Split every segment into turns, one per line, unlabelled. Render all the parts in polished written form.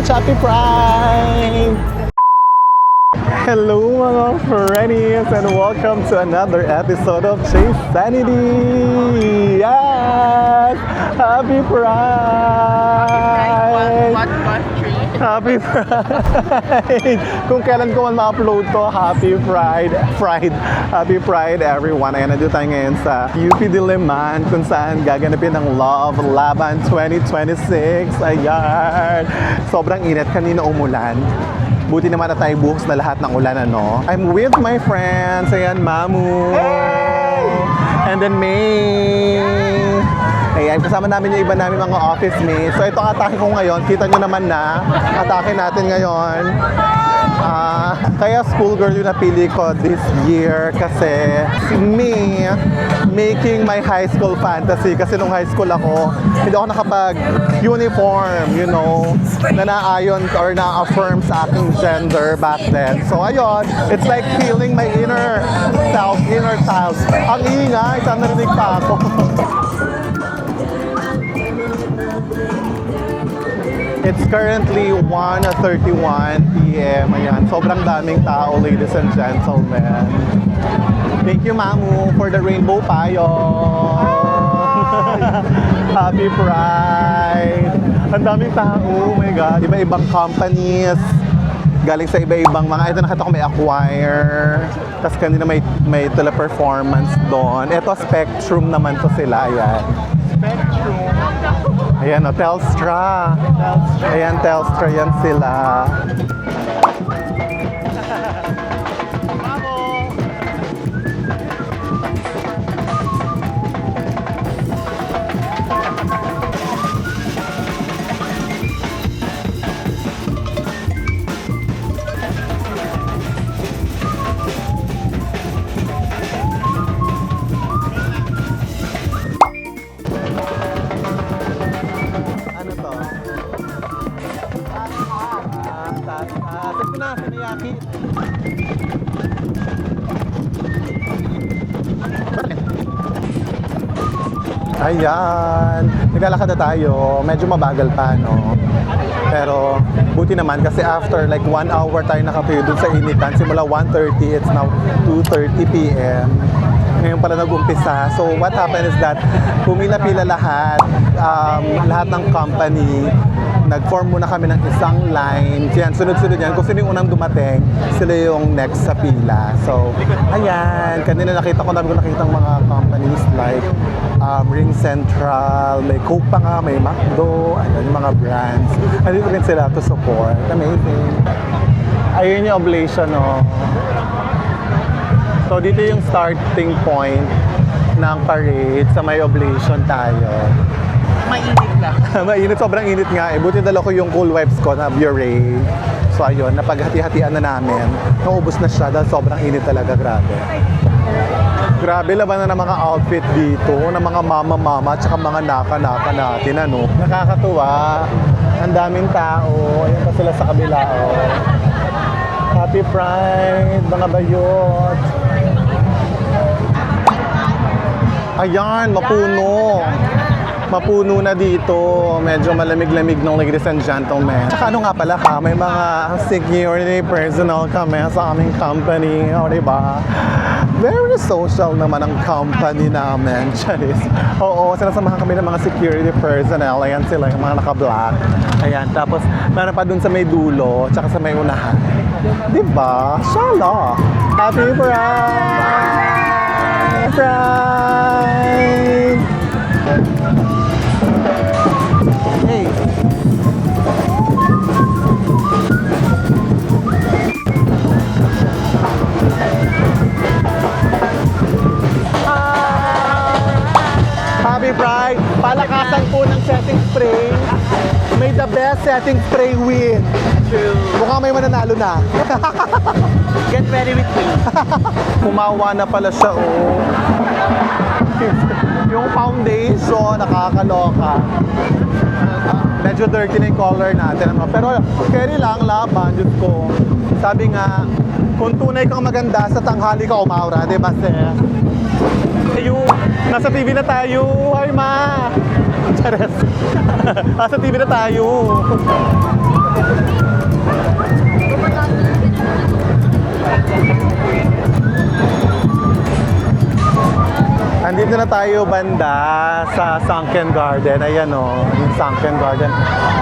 much! Happy Pride! Hello mga friends and welcome to another episode of Chase Sanity! Yes! Happy Pride!
What country?
Happy Pride! Kung kailan ko man ma-upload to, Happy Pride! Happy Pride everyone! Ayan, nandito tayo ngayon sa UP Diliman kung saan gaganapin ang Love Laban 2026. Ayan! Sobrang init. Kanina umulan. Buti naman na tayo buhos na lahat ng ulan, ano? I'm with my friends. Ayan, Mamu. Hey! And then May. Ayan, kasama namin yung iba namin mga office mates. So ito ang atake ko ngayon. Kita nyo naman na. Atake natin ngayon. Kaya schoolgirl yung napili ko this year kasi me making my high school fantasy. Kasi nung high school ako, hindi ako nakapag-uniform, you know, na naayon or na-affirm sa aking gender back then. So ayun, it's like feeling my inner child. Ang ingay, saan narinig pa ako. It's currently 1:31 p.m. Ayan, sobrang daming tao, ladies and gentlemen. Thank you, Mamu, for the rainbow payo. Happy Pride! Ang daming tao, oh my God. Iba-ibang companies. Galing sa iba-ibang mga, ito nakita ko may Acquire. Tapos kanina may teleperformance doon. Ito, Spectrum naman to sila. Ayan. Spectrum. Ayan, o, Telstra. Ayan, Telstra yan sila. Ayan, naglalakad na tayo. Medyo mabagal pa, no? Pero buti naman kasi after like 1 hour tayo nakatuyo dun sa initan. Simula 1:30, it's now 2:30 p.m. Ngayon pala nag-umpisa. So what happened is that pumila-pila lahat ng company. Nag-form muna kami ng isang line. Yan, sunod-sunod yan. Kung sino yung unang dumating, sila yung next sa pila. So, ayan. Kanina nakita ko mga companies like Ring Central, may Coke pa nga, may McDo, yung mga brands. Nandito rin sila to support. Amazing. Ayun yung oblation, no? So, dito yung starting point ng parade sa may oblation tayo.
Mainit lang.
Mainit, sobrang init nga eh. Buti dala ko yung cool wipes ko na Bure. So ayun, napaghati-hatian na namin. Naubos na siya dahil sobrang init talaga, grabe. Grabe, laban na ng mga outfit dito, ng mga mama-mama, tsaka mga naka-naka natin, ano. Nakakatuwa. Ang daming tao. Ayan pa sila sa kabila, oh. Happy Pride, mga bayot. Ayan, mapuno. Mapuno na dito. Medyo malamig-lamig ng ladies and gentlemen. Saka ano nga pala ha, may mga security personnel kami sa aming company. O, diba? Very social naman ang company namin. Charis. Oo, sinasamahan kami ng mga security personnel. Ayan sila, yung mga naka-black. Ayan, tapos meron pa dun sa may dulo, tsaka sa may unahan. Diba? Shala! Happy Pride! Pride! Hey. Happy Pride! Palakasan po ng setting spray. May the best setting spray win.
True.
Mukhang may mananalo na.
Get ready with me.
Kumawa na pala siya, oh. Yung foundation, nakakaloka. Medyo dirty na yung color natin. Ano? Pero carry lang, laban, Diyos ko. Sabi nga, kung tunay kang maganda, sa tanghali ka umaura, di ba, sir? Ayun, nasa TV na tayo. Hi, ma! Chares. Nasa TV na tayo. Andito na tayo banda sa Sunken Garden. Ayan o, yung Sunken Garden.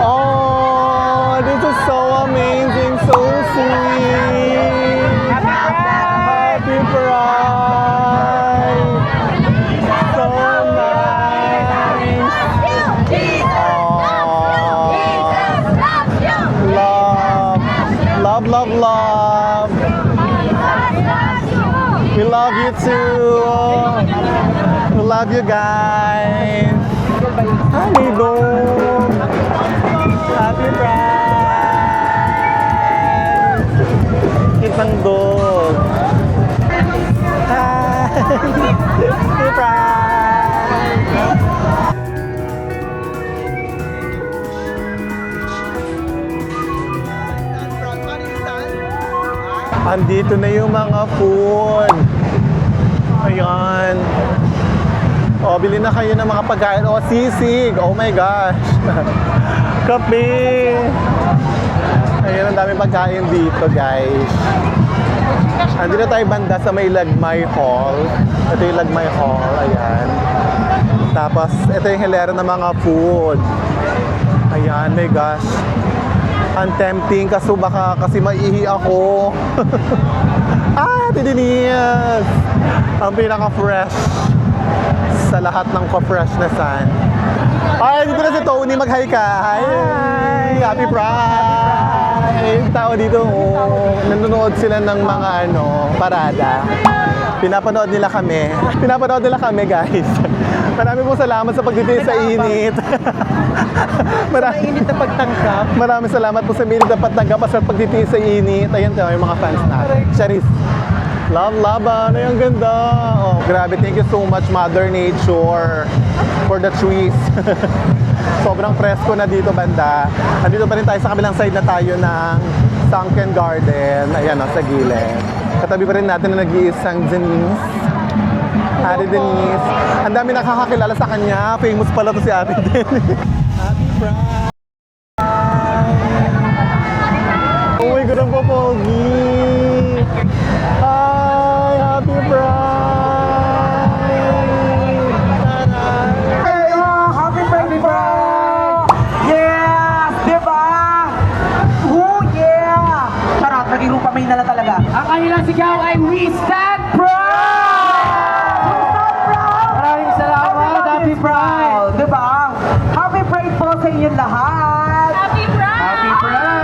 Oh, this is so amazing, so sweet. Happy Pride. So nice. Love, love, love. We love you too. We love you guys. Halidong. Happy Pride. Kitang dog. Hi. Happy Pride. Andito na yung mga food. Ayan. O, bili na kayo ng mga pagkain. O, sisig. Oh my gosh. Kape. Ayan, ang dami pagkain dito, guys. Andito tayo banda sa may Lagmay Hall. Ito yung Lagmay Hall. Ayan. Tapos, ito yung hilera ng mga food. Ayan, my gosh. Ang tempting kaso baka kasi maihi ako. Tidinias! Ang pinaka-fresh sa lahat ng ka-freshnessan. Ay, dito na si Tony. Mag-hi ka. Hi! Happy Pride! Tao dito, nanonood sila ng mga parada. Pinapanood nila kami. Pinapanood nila kami, guys. Marami pong salamat sa pagtitiis sa init.
Mainit na pagtangkap.
Maraming salamat po sa minit na pagtanggap at sa pagtitiis sa init. Ayan tayo, yung mga fans natin. Charis. Love, laban. Ay, ang ganda. Oh, grabe. Thank you so much, Mother Nature, for the trees. Sobrang presko na dito, banda. Andito pa rin tayo sa kabilang side na tayo ng Sunken Garden. Ayan, sa gilid. Katabi pa rin natin na nag-iisang Denise. Ate Denise. Ang dami nakakakilala sa kanya. Famous pala to si Ate Denise. Happy Pride! Oh my God, ang popogi! Hi! Happy Pride!
Happy Pride, yes! Diba? Oh, yeah! Charot, naging rupa may nala talaga. Ang kanilang sigaw ay We Stand Proud! Maraming salamat, Happy Pride! Diba? Happy Pride po sa inyong lahat!
Happy Pride!
Happy Pride!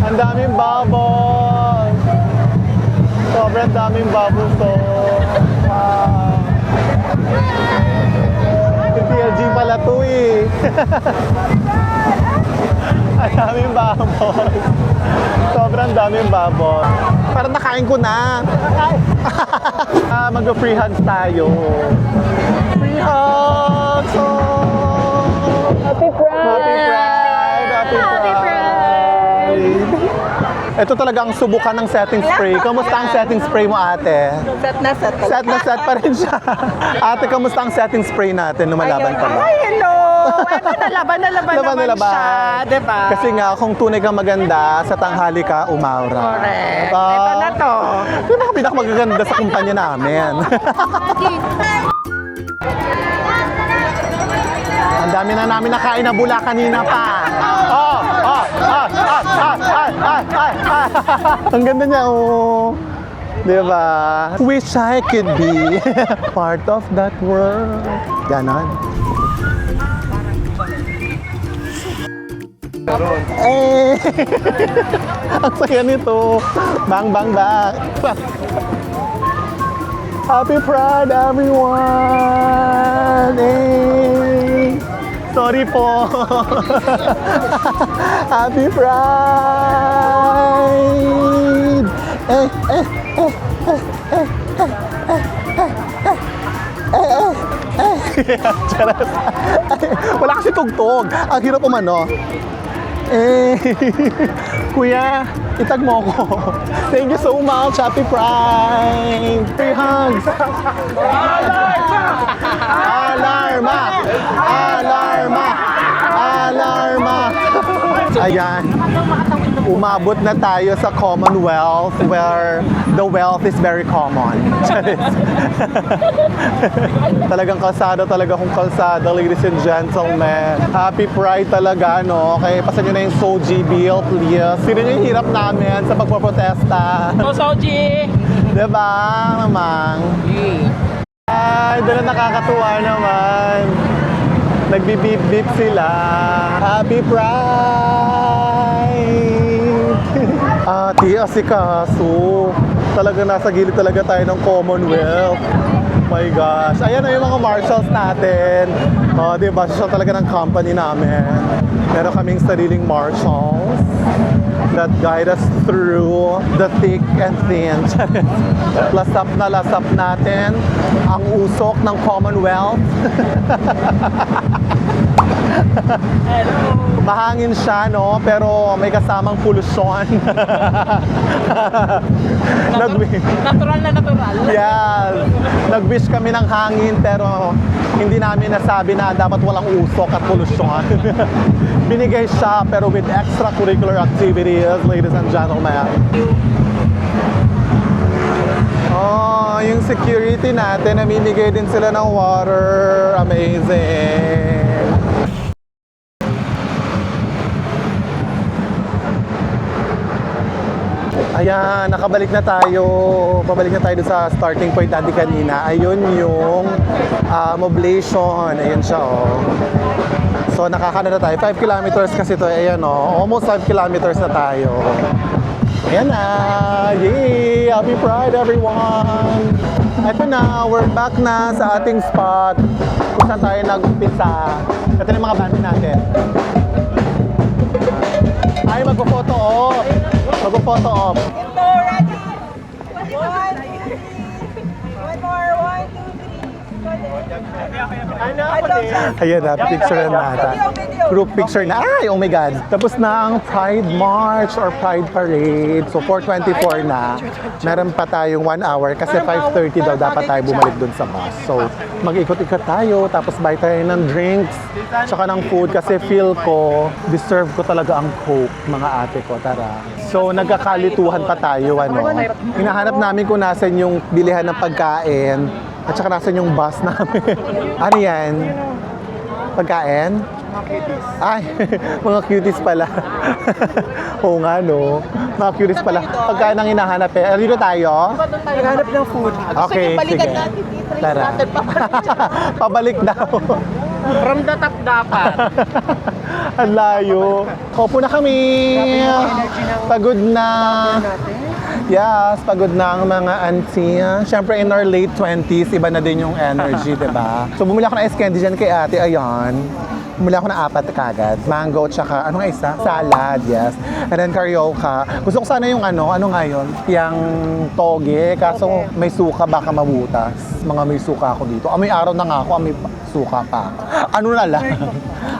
Ang daming bubbles! Sobrang daming bubbles to. Si TLG pala to eh. Ang daming bubbles. Sobrang daming bubbles. Parang nakain ko na. Mag-free hugs tayo. Free hugs! Oh.
Happy Pride!
Happy Pride! Happy Pride! Ito talaga ang subukan ng setting spray. Kamusta ang setting spray mo, ate?
Set na set.
Set na set pa rin siya. Ate, kamusta ang setting spray natin? Lumalaban pa ba?
Ay, hello! Ano, nalaban naman siya, diba?
Kasi nga, kung tunay kang maganda, sa tanghali ka, umaura.
Correct.
Diba?
Ito na to.
Sino ka pinakamagaganda sa kumpanya namin? Ang dami na namin nakain na bula kanina pa. Ang ganda niya, oh. Diba? Wish I could be part of that world. Ganon. Eh, ang saya nito. Bang, bang, bang. Happy Pride, everyone! Hey! Sorry po. Happy Pride! Charas. Wala kasi tugtog. Ang hirap umano. Kuya, itag mo ako. Thank you so much. Happy Pride! Free hugs! Alarma! Alarma! Alarma! Ayan. Umabot na tayo sa Commonwealth where the wealth is very common. Talagang kalsada talaga kung kalsada, ladies and gentlemen. Happy Pride talaga, no? Okay, pasan nyo na yung Soji bill, please. Sino yung hirap namin sa pagpaprotesta?
Oh, Soji!
Diba, mamang? Ay, doon na nakakatuwa naman. Nagbi-beep-beep sila. Happy Pride! Ate, asikaso. Talaga nasa gilid talaga tayo ng Commonwealth. My gosh. Ayan na yung mga marshals natin. Diba? Siya talaga ng company namin. Meron kaming sariling marshals that guide us through the thick and thin. Lasap natin ang usok ng Commonwealth. Mahangin siya, no? Pero may kasamang polusyon.
Natural na natural.
Yes. Nag-wish kami ng hangin pero hindi namin nasabi na dapat walang usok at polusyon. Binigay siya pero with extracurricular activities, ladies and gentlemen. Oh, yung security natin, namimigay din sila ng water. Amazing. Ayan, nakabalik na tayo. Pabalik na tayo doon sa starting point natin kanina. Ayun yung moblation. Ayun siya, oh. So, nakakana na tayo. 5 kilometers kasi to. Ayan, oh. Almost 5 kilometers na tayo. Ayan na. Yay! Happy Pride, everyone! Ito na, we're back na sa ating spot kung saan tayo nag-umpisa. Ito na yung mga band natin. Ay, mag-photo off. Mag-photo off.
Ready? One more. 1, 2, 3.
Ayan na, picture na natin. Group picture na. Ay, oh my God. Tapos na ang Pride March or Pride Parade. So, 4:24 na. Meron pa tayong 1 hour kasi 5:30 daw dapat tayo bumalik dun sa bus. So, mag-ikot-ikot tayo. Tapos buy tayo ng drinks. Tsaka ng food kasi feel ko, deserve ko talaga ang Coke, mga ate ko. Tara. So, nagkakalituhan pa tayo. Hinahanap namin kung nasan yung bilihan ng pagkain. At saka nasan yung bus namin. Ano yan? Pagkain? Ay, mga cuties pala. Oo nga, no? Mga cuties pala. Pagkain ang hinahanap eh. Dito tayo?
Naghanap ng food.
Okay, sige. Tara. Pabalik daw.
From the top dapat.
Ang layo. Kopo na kami. Pagod na. Yes, pagod na ang mga auntie. Siyempre, in our late 20s, iba na din yung energy, diba? So, bumili ako ng ice candy dyan kay ate. Ayan. Bumili ako ng 4 kagad. Mango, tsaka, ano nga isa? Salad, yes. And then karaoke. Gusto ko sana yung ano nga yun? Yung toge. Kaso may suka, baka mabutas. Mga may suka ako dito. May araw na nga ako, may suka pa ako. Ano na lang?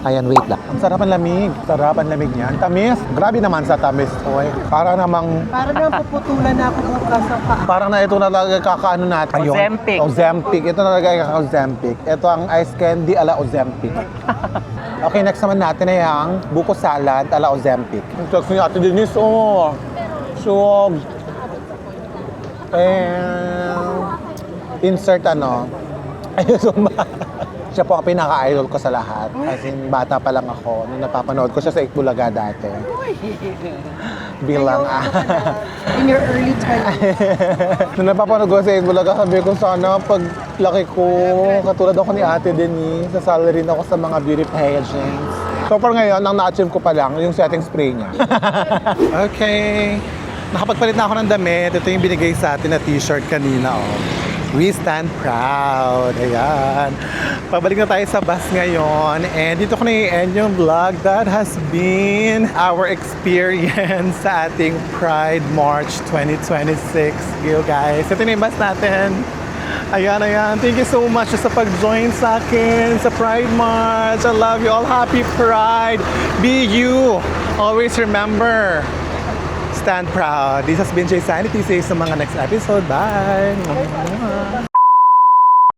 Ayan, wait lang. Ang sarap ang lamig. Sarap ang lamig niyan. Tamis. Grabe naman sa tamis. Oy. Para namang...
Para naman puputulan na ako bukas ang paa.
Parang na ito na talaga kakaano natin. Ayun.
Ozempic.
Ozempic. Ito na talaga kaka-Ozempic. Ito ang ice candy ala Ozempic. Okay, next naman natin ay ang buko salad ala Ozempic. Ang text ni Ate Denise, oh. So, insert ano. Ayun, siya po ang pinaka-idol ko sa lahat. As in, bata pa lang ako. Nung napapanood ko siya sa Itbulaga dati. Bilang
In your early 20s.
Nung napapanood ko sa Itbulaga, sabi ko sana pag laki ko, katulad ako ni Ate Denise, sasali rin ako sa mga beauty pageants. So far ngayon, ang na-achieve ko pa lang, yung setting spray niya. Okay. Nakapagpalit na ako ng damit. Ito yung binigay sa atin na t-shirt kanina. Oh. We stand proud. Ayan. Pabalik na tayo sa bus ngayon. And dito ko na i-end yung vlog. That has been our experience sa ating Pride March 2026. You guys. Ito na yung bus natin. Ayan, ayan. Thank you so much sa pag-join sa akin sa Pride March. I love you all. Happy Pride. Be you. Always remember, stand proud. This has been Jay Sanity. See you sa mga next episode. Bye!